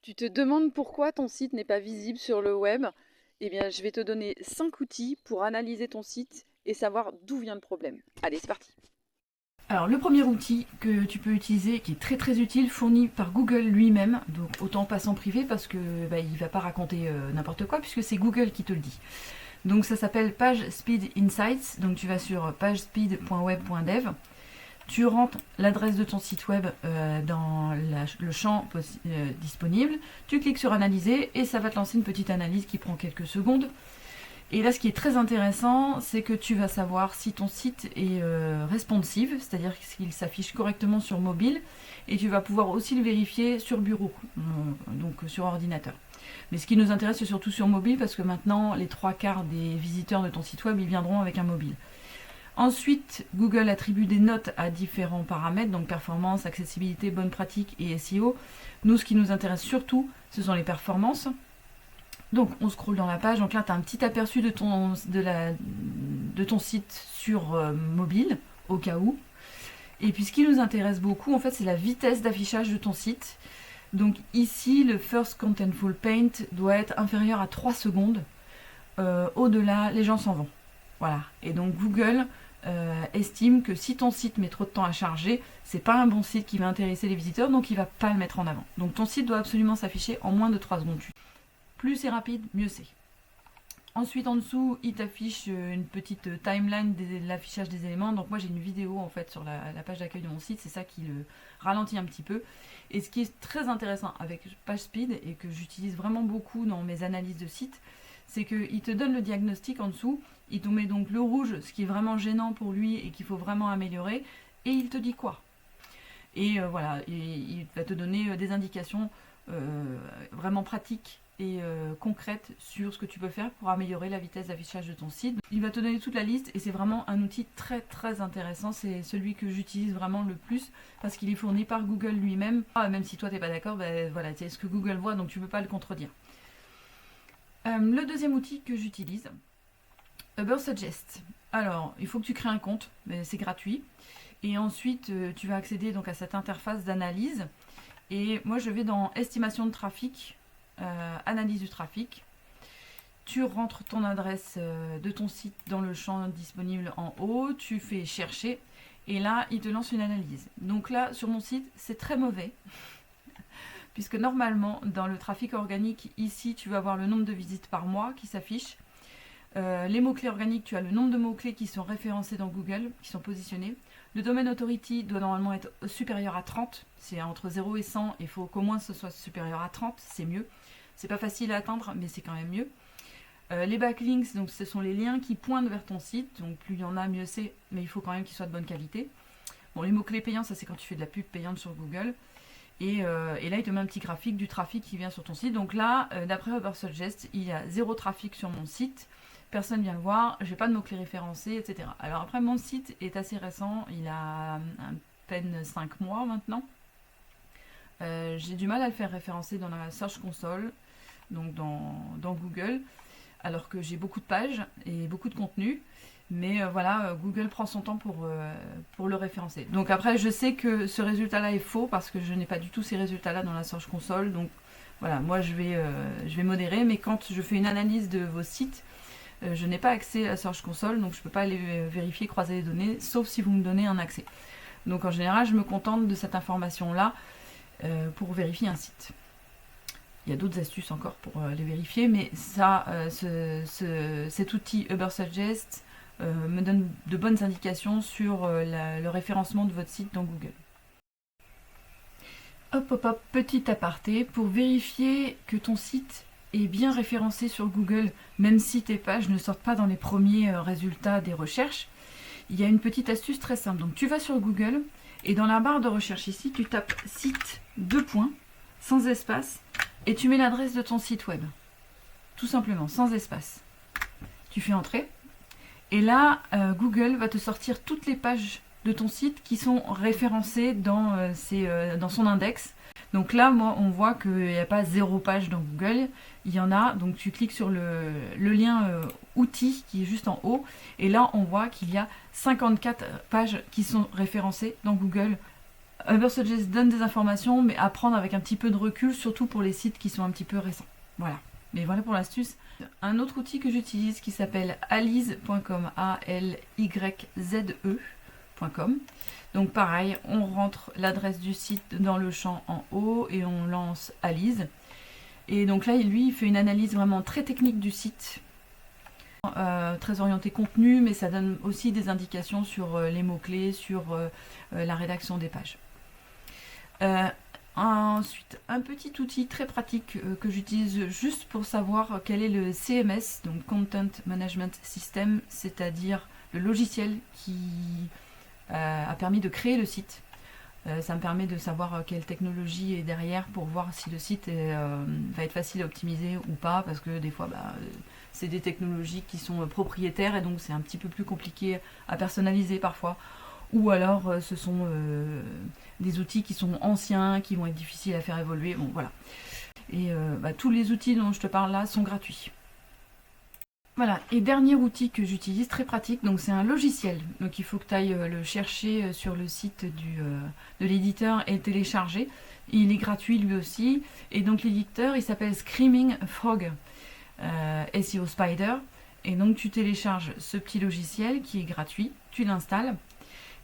Tu te demandes pourquoi ton site n'est pas visible sur le web? Eh bien, je vais te donner 5 outils pour analyser ton site et savoir d'où vient le problème. Allez, c'est parti. Alors le premier outil que tu peux utiliser, qui est très très utile, fourni par Google lui-même, donc autant passe en privé parce que il va pas raconter n'importe quoi puisque c'est Google qui te le dit. Donc ça s'appelle PageSpeed Insights, donc tu vas sur pagespeed.web.dev, tu rentres l'adresse de ton site web dans le champ disponible, tu cliques sur analyser et ça va te lancer une petite analyse qui prend quelques secondes. Et là, ce qui est très intéressant, c'est que tu vas savoir si ton site est responsive, c'est-à-dire qu'il s'affiche correctement sur mobile, et tu vas pouvoir aussi le vérifier sur bureau, donc sur ordinateur. Mais ce qui nous intéresse, c'est surtout sur mobile, parce que maintenant, les 3/4 des visiteurs de ton site web, ils viendront avec un mobile. Ensuite, Google attribue des notes à différents paramètres, donc performance, accessibilité, bonne pratique et SEO. Nous, ce qui nous intéresse surtout, ce sont les performances. Donc on scrolle dans la page, donc là tu as un petit aperçu de ton site sur mobile, au cas où. Et puis ce qui nous intéresse beaucoup, en fait, c'est la vitesse d'affichage de ton site. Donc ici, le First Contentful Paint doit être inférieur à 3 secondes. Au-delà, les gens s'en vont. Voilà. Et donc Google estime que si ton site met trop de temps à charger, c'est pas un bon site qui va intéresser les visiteurs, donc il va pas le mettre en avant. Donc ton site doit absolument s'afficher en moins de 3 secondes. Plus c'est rapide, mieux c'est. Ensuite, en dessous, il t'affiche une petite timeline de l'affichage des éléments. Donc moi, j'ai une vidéo en fait sur la page d'accueil de mon site. C'est ça qui le ralentit un petit peu. Et ce qui est très intéressant avec PageSpeed et que j'utilise vraiment beaucoup dans mes analyses de site, c'est qu'il te donne le diagnostic en dessous. Il te met donc le rouge, ce qui est vraiment gênant pour lui et qu'il faut vraiment améliorer. Et il te dit quoi. Et voilà, il va te donner des indications vraiment pratiques et concrète sur ce que tu peux faire pour améliorer la vitesse d'affichage de ton site. Il va te donner toute la liste et c'est vraiment un outil très très intéressant. C'est celui que j'utilise vraiment le plus parce qu'il est fourni par Google lui-même. Même si toi t'es pas d'accord, voilà, c'est ce que Google voit, donc tu peux pas le contredire. Le deuxième outil que j'utilise, Ubersuggest. Alors, il faut que tu crées un compte, mais c'est gratuit. Et ensuite, tu vas accéder donc à cette interface d'analyse. Et moi, je vais dans estimation de trafic. Analyse du trafic. Tu rentres ton adresse de ton site dans le champ disponible en haut, tu fais chercher et là il te lance une analyse. Donc là sur mon site c'est très mauvais puisque normalement dans le trafic organique ici tu vas avoir le nombre de visites par mois qui s'affiche. Les mots-clés organiques, tu as le nombre de mots-clés qui sont référencés dans Google, qui sont positionnés. Le domaine authority doit normalement être supérieur à 30. C'est entre 0 et 100. Il faut qu'au moins ce soit supérieur à 30. C'est mieux. C'est pas facile à atteindre, mais c'est quand même mieux. Les backlinks, donc ce sont les liens qui pointent vers ton site. Donc plus il y en a, mieux c'est. Mais il faut quand même qu'ils soient de bonne qualité. Bon, les mots-clés payants, ça c'est quand tu fais de la pub payante sur Google. Et là, il te met un petit graphique du trafic qui vient sur ton site. Donc là, d'après Ubersuggest, il y a 0 trafic sur mon site. Personne vient le voir, j'ai pas de mots-clés référencés, etc. Alors après, mon site est assez récent, il a à peine 5 mois maintenant. J'ai du mal à le faire référencer dans la Search Console, donc dans Google, alors que j'ai beaucoup de pages et beaucoup de contenu. Mais voilà, Google prend son temps pour le référencer. Donc après, je sais que ce résultat-là est faux parce que je n'ai pas du tout ces résultats-là dans la Search Console. Donc voilà, moi je vais modérer, mais quand je fais une analyse de vos sites, je n'ai pas accès à Search Console, donc je ne peux pas aller vérifier, croiser les données, sauf si vous me donnez un accès. Donc en général, je me contente de cette information-là pour vérifier un site. Il y a d'autres astuces encore pour les vérifier, mais ça, cet outil Ubersuggest me donne de bonnes indications sur le référencement de votre site dans Google. Hop, hop, hop, petit aparté, pour vérifier que ton site est bien référencé sur Google, même si tes pages ne sortent pas dans les premiers résultats des recherches, il y a une petite astuce très simple. Donc tu vas sur Google et dans la barre de recherche ici, tu tapes site 2 points, sans espace, et tu mets l'adresse de ton site web. Tout simplement, sans espace. Tu fais entrer, et là, Google va te sortir toutes les pages de ton site qui sont référencées dans son index. Donc là, moi, on voit qu'il n'y a pas 0 page dans Google, il y en a. Donc tu cliques sur le lien outils qui est juste en haut. Et là, on voit qu'il y a 54 pages qui sont référencées dans Google Ubersuggest donne des informations, mais à prendre avec un petit peu de recul, surtout pour les sites qui sont un petit peu récents. Voilà. Mais voilà pour l'astuce. Un autre outil que j'utilise qui s'appelle alyze.com, ALYZE.com. Donc pareil, on rentre l'adresse du site dans le champ en haut et on lance Alyze. Et donc là, lui, il fait une analyse vraiment très technique du site, très orienté contenu, mais ça donne aussi des indications sur les mots-clés, sur la rédaction des pages. Ensuite, un petit outil très pratique que j'utilise juste pour savoir quel est le CMS, donc Content Management System, c'est-à-dire le logiciel qui a permis de créer le site. Ça me permet de savoir quelle technologie est derrière pour voir si le site va être facile à optimiser ou pas, parce que des fois c'est des technologies qui sont propriétaires et donc c'est un petit peu plus compliqué à personnaliser parfois. Ou alors ce sont des outils qui sont anciens, qui vont être difficiles à faire évoluer. Bon voilà. Et tous les outils dont je te parle là sont gratuits. Voilà, et dernier outil que j'utilise, très pratique, donc c'est un logiciel. Donc il faut que tu ailles le chercher sur le site de l'éditeur et le télécharger. Il est gratuit lui aussi. Et donc l'éditeur, il s'appelle Screaming Frog SEO Spider. Et donc tu télécharges ce petit logiciel qui est gratuit, tu l'installes.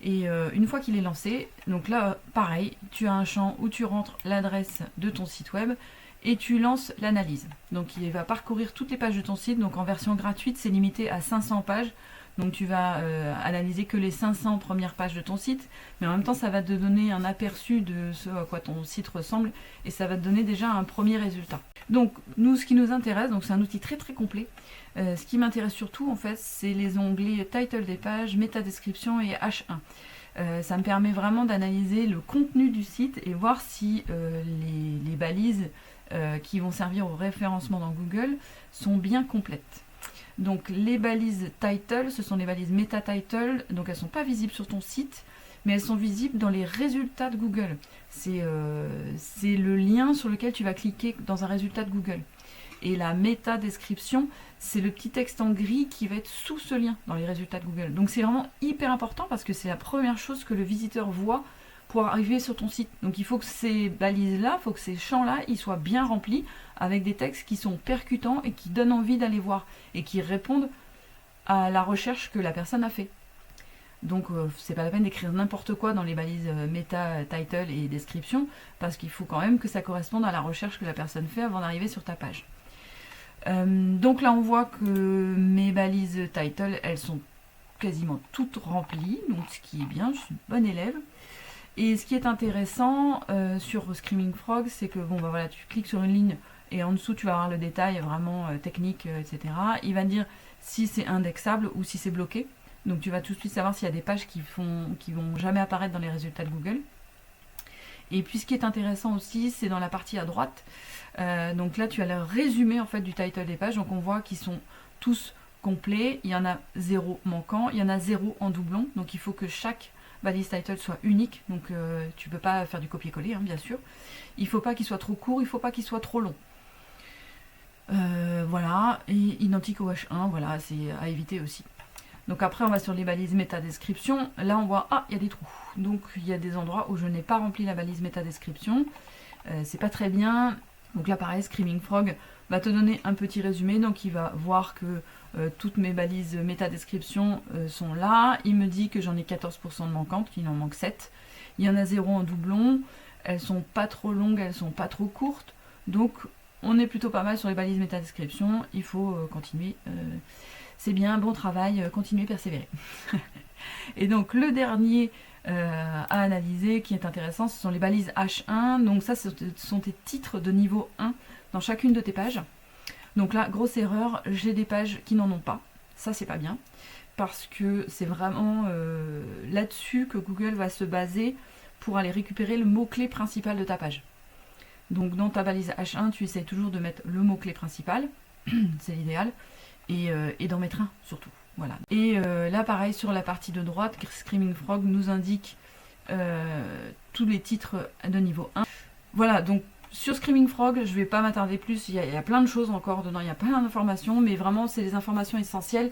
Et une fois qu'il est lancé, donc là pareil, tu as un champ où tu rentres l'adresse de ton site web et tu lances l'analyse. Donc il va parcourir toutes les pages de ton site. Donc en version gratuite, c'est limité à 500 pages. Donc tu vas analyser que les 500 premières pages de ton site. Mais en même temps, ça va te donner un aperçu de ce à quoi ton site ressemble. Et ça va te donner déjà un premier résultat. Donc nous, ce qui nous intéresse, donc c'est un outil très très complet. Ce qui m'intéresse surtout, en fait, c'est les onglets title des pages, métadescription et H1. Ça me permet vraiment d'analyser le contenu du site et voir si les balises qui vont servir au référencement dans Google sont bien complètes. Donc les balises title, ce sont les balises meta title, donc elles ne sont pas visibles sur ton site, mais elles sont visibles dans les résultats de Google. C'est le lien sur lequel tu vas cliquer dans un résultat de Google. Et la méta description, c'est le petit texte en gris qui va être sous ce lien dans les résultats de Google. Donc c'est vraiment hyper important parce que c'est la première chose que le visiteur voit pour arriver sur ton site. Donc il faut que ces balises-là, il faut que ces champs-là, ils soient bien remplis avec des textes qui sont percutants et qui donnent envie d'aller voir et qui répondent à la recherche que la personne a fait. Donc c'est pas la peine d'écrire n'importe quoi dans les balises méta, title et description parce qu'il faut quand même que ça corresponde à la recherche que la personne fait avant d'arriver sur ta page. Donc là on voit que mes balises title, elles sont quasiment toutes remplies, donc ce qui est bien, je suis une bonne élève. Et ce qui est intéressant sur Screaming Frog, c'est que bon, voilà, tu cliques sur une ligne et en dessous tu vas avoir le détail vraiment technique, etc. Il va te dire si c'est indexable ou si c'est bloqué. Donc tu vas tout de suite savoir s'il y a des pages qui vont jamais apparaître dans les résultats de Google. Et puis ce qui est intéressant aussi, c'est dans la partie à droite. Donc là tu as le résumé en fait du title des pages. Donc on voit qu'ils sont tous complets. Il y en a 0 manquant, il y en a 0 en doublon. Donc il faut que chaque balise title soit unique, donc tu peux pas faire du copier-coller, hein, bien sûr. Il faut pas qu'il soit trop court, il faut pas qu'il soit trop long. Voilà, et identique au H1, voilà, c'est à éviter aussi. Donc après on va sur les balises métadescription, là on voit, il y a des trous. Donc il y a des endroits où je n'ai pas rempli la balise métadescription, c'est pas très bien. Donc là pareil, Screaming Frog va te donner un petit résumé, donc il va voir que toutes mes balises métadescription sont là. Il me dit que j'en ai 14% de manquantes, qu'il en manque 7. Il y en a 0 en doublon. Elles sont pas trop longues, elles sont pas trop courtes. Donc on est plutôt pas mal sur les balises métadescription. Il faut continuer. C'est bien, bon travail, continuez, persévérer. Et donc le dernier à analyser qui est intéressant, ce sont les balises H1. Donc ça, ce sont tes titres de niveau 1 dans chacune de tes pages. Donc là, grosse erreur, j'ai des pages qui n'en ont pas. Ça, c'est pas bien. Parce que c'est vraiment là-dessus que Google va se baser pour aller récupérer le mot-clé principal de ta page. Donc dans ta balise H1, tu essaies toujours de mettre le mot-clé principal. C'est l'idéal. Et d'en mettre un, surtout. Voilà. Et là, pareil, sur la partie de droite, Screaming Frog nous indique tous les titres de niveau 1. Voilà, donc sur Screaming Frog, je ne vais pas m'attarder plus, il y a plein de choses encore dedans, il y a plein d'informations, mais vraiment c'est les informations essentielles.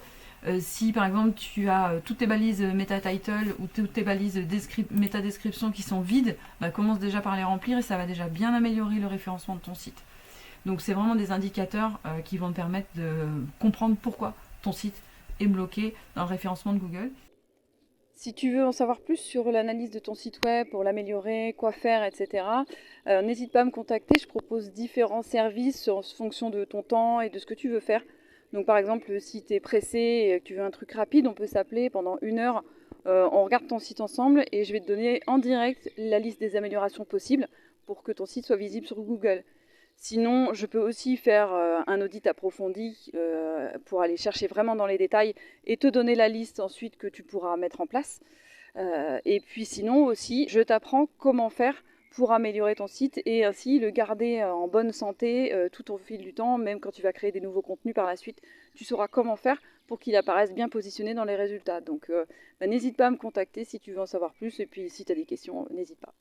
Si par exemple tu as toutes tes balises meta title ou toutes tes balises meta description qui sont vides, commence déjà par les remplir et ça va déjà bien améliorer le référencement de ton site. Donc c'est vraiment des indicateurs qui vont te permettre de comprendre pourquoi ton site est bloqué dans le référencement de Google. Si tu veux en savoir plus sur l'analyse de ton site web pour l'améliorer, quoi faire, etc., n'hésite pas à me contacter. Je propose différents services en fonction de ton temps et de ce que tu veux faire. Donc par exemple, si tu es pressé et que tu veux un truc rapide, on peut s'appeler pendant 1 heure. On regarde ton site ensemble et je vais te donner en direct la liste des améliorations possibles pour que ton site soit visible sur Google. Sinon, je peux aussi faire un audit approfondi pour aller chercher vraiment dans les détails et te donner la liste ensuite que tu pourras mettre en place. Et puis sinon aussi, je t'apprends comment faire pour améliorer ton site et ainsi le garder en bonne santé tout au fil du temps, même quand tu vas créer des nouveaux contenus par la suite. Tu sauras comment faire pour qu'il apparaisse bien positionné dans les résultats. Donc n'hésite pas à me contacter si tu veux en savoir plus et puis si tu as des questions, n'hésite pas.